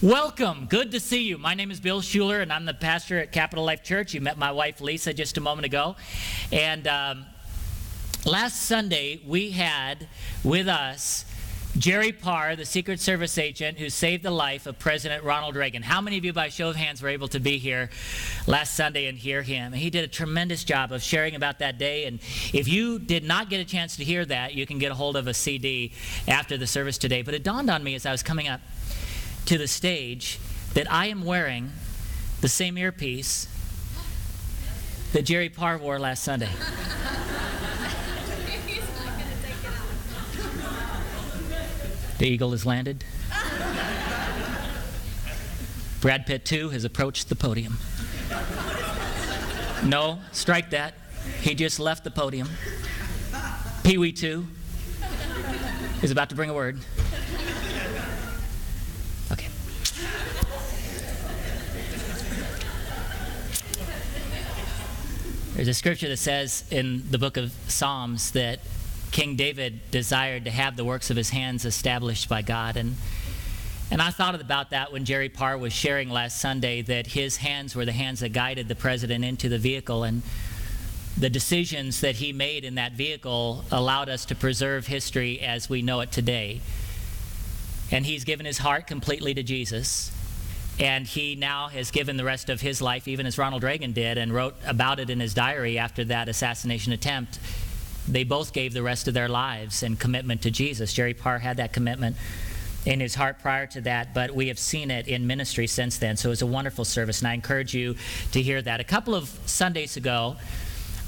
Welcome. Good to see you. My name is Bill Schuler, and I'm the pastor at Capital Life Church. You met my wife, Lisa, just a moment ago. And last Sunday, we had with us Jerry Parr, the Secret Service agent who saved the life of President Ronald Reagan. How many of you, by show of hands, were able to be here last Sunday and hear him? He did a tremendous job of sharing about that day. And if you did not get a chance to hear that, you can get a hold of a CD after the service today. But it dawned on me as I was coming up to the stage that I am wearing the same earpiece that Jerry Parr wore last Sunday. The eagle has landed. Brad Pitt, too, has approached the podium. No, strike that. He just left the podium. Pee Wee, too, is about to bring a word. Okay. There's a scripture that says in the book of Psalms that King David desired to have the works of his hands established by God. And I thought about that when Jerry Parr was sharing last Sunday, that his hands were the hands that guided the president into the vehicle. And the decisions that he made in that vehicle allowed us to preserve history as we know it today. And he's given his heart completely to Jesus. And he now has given the rest of his life, even as Ronald Reagan did, and wrote about it in his diary after that assassination attempt. They both gave the rest of their lives in commitment to Jesus. Jerry Parr had that commitment in his heart prior to that, but we have seen it in ministry since then. So it was a wonderful service, and I encourage you to hear that. A couple of Sundays ago,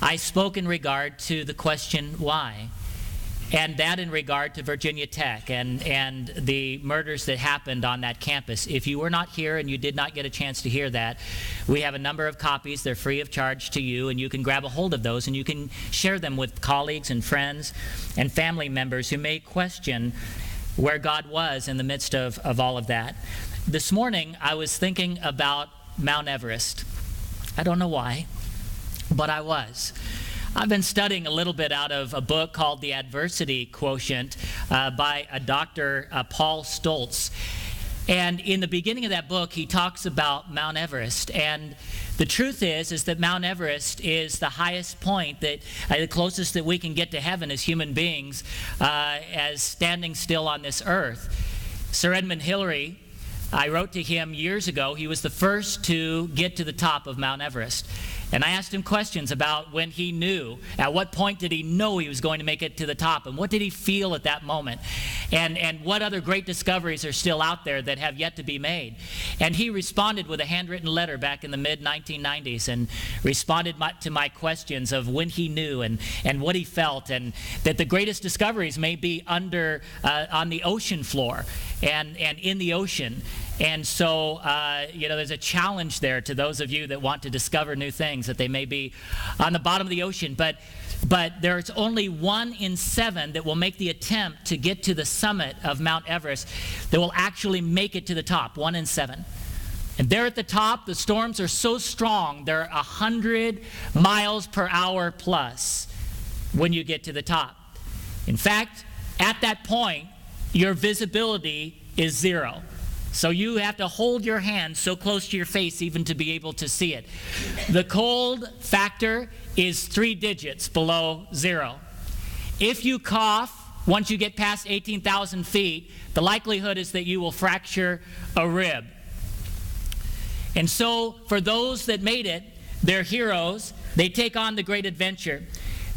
I spoke in regard to the question, why? And that in regard to Virginia Tech and the murders that happened on that campus. If you were not here and you did not get a chance to hear that, we have a number of copies. They're free of charge to you, and you can grab a hold of those and you can share them with colleagues and friends and family members who may question where God was in the midst of all of that. This morning, I was thinking about Mount Everest. I don't know why, but I was. I've been studying a little bit out of a book called The Adversity Quotient by a Dr. Paul Stoltz. And in the beginning of that book, he talks about Mount Everest. And the truth is that Mount Everest is the highest point, that the closest that we can get to heaven as human beings, as standing still on this earth. Sir Edmund Hillary, I wrote to him years ago. He was the first to get to the top of Mount Everest. And I asked him questions about when he knew, at what point did he know he was going to make it to the top, and what did he feel at that moment, and what other great discoveries are still out there that have yet to be made. And he responded with a handwritten letter back in the mid-1990s and responded to my questions of when he knew and what he felt, and that the greatest discoveries may be under on the ocean floor and in the ocean. And so, there's a challenge there to those of you that want to discover new things, that they may be on the bottom of the ocean. But there's only 1 in 7 that will make the attempt to get to the summit of Mount Everest that will actually make it to the top, 1 in 7. And there at the top, the storms are so strong, they're 100 miles per hour plus when you get to the top. In fact, at that point, your visibility is 0. So you have to hold your hand so close to your face even to be able to see it. The cold factor is 3 digits below 0. If you cough, once you get past 18,000 feet, the likelihood is that you will fracture a rib. And so for those that made it, they're heroes. They take on the great adventure.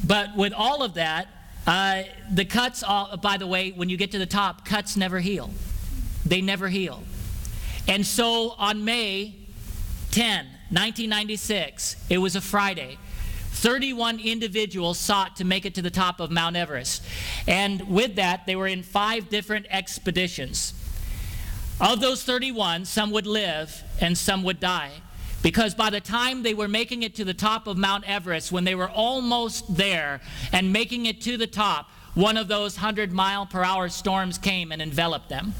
But with all of that, the cuts, by the way, when you get to the top, cuts never heal. They never heal. And so on May 10, 1996, it was a Friday, 31 individuals sought to make it to the top of Mount Everest. And with that, they were in 5 different expeditions. Of those 31, some would live and some would die. Because by the time they were making it to the top of Mount Everest, when they were almost there and making it to the top, one of those 100-mile-per-hour storms came and enveloped them.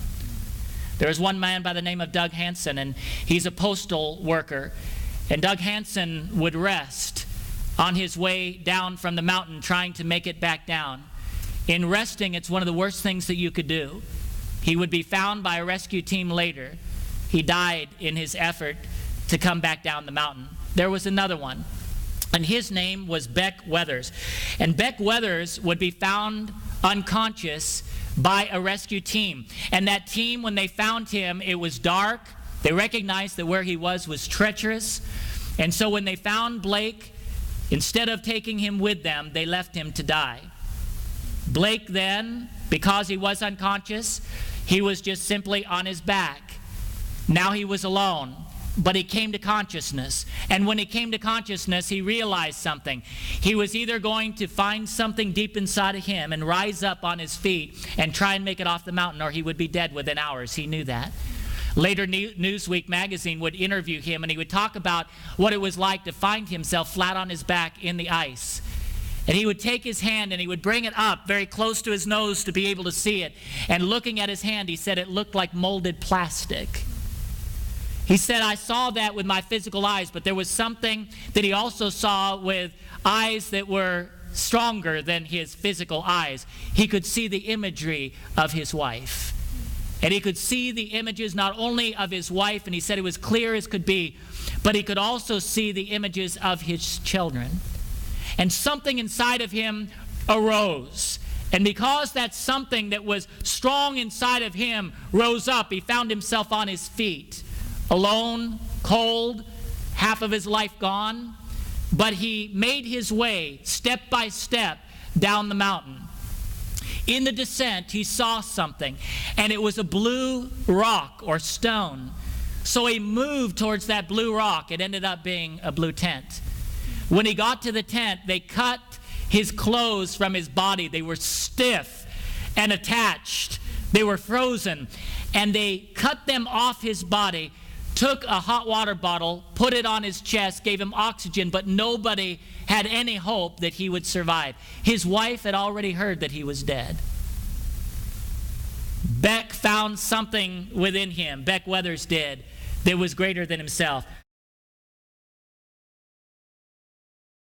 There was one man by the name of Doug Hansen, and he's a postal worker. And Doug Hansen would rest on his way down from the mountain trying to make it back down. In resting, it's one of the worst things that you could do. He would be found by a rescue team later. he died in his effort to come back down the mountain. There was another one, and his name was Beck Weathers. And Beck Weathers would be found unconscious by a rescue team. And that team, when they found him, it was dark. They recognized that where he was treacherous. And so when they found Blake, instead of taking him with them, they left him to die. Blake then, because he was unconscious, he was just simply on his back. Now he was alone, but he came to consciousness. And when he came to consciousness, he realized something. He was either going to find something deep inside of him and rise up on his feet and try and make it off the mountain, or he would be dead within hours. He knew that. Later, Newsweek magazine would interview him, and he would talk about what it was like to find himself flat on his back in the ice. And he would take his hand and he would bring it up very close to his nose to be able to see it. And looking at his hand, he said it looked like molded plastic. He said, I saw that with my physical eyes, but there was something that he also saw with eyes that were stronger than his physical eyes. He could see the imagery of his wife. And he could see the images not only of his wife, and he said it was clear as could be, but he could also see the images of his children. And something inside of him arose. And because that something that was strong inside of him rose up, he found himself on his feet, alone, cold, half of his life gone. But he made his way step by step down the mountain. In the descent, he saw something, and it was a blue rock or stone. So he moved towards that blue rock. It ended up being a blue tent. When he got to the tent, they cut his clothes from his body. They were stiff and attached. They were frozen. And they cut them off his body, took a hot water bottle, put it on his chest, gave him oxygen, but nobody had any hope that he would survive. His wife had already heard that he was dead. Beck found something within him, Beck Weathers did, that was greater than himself.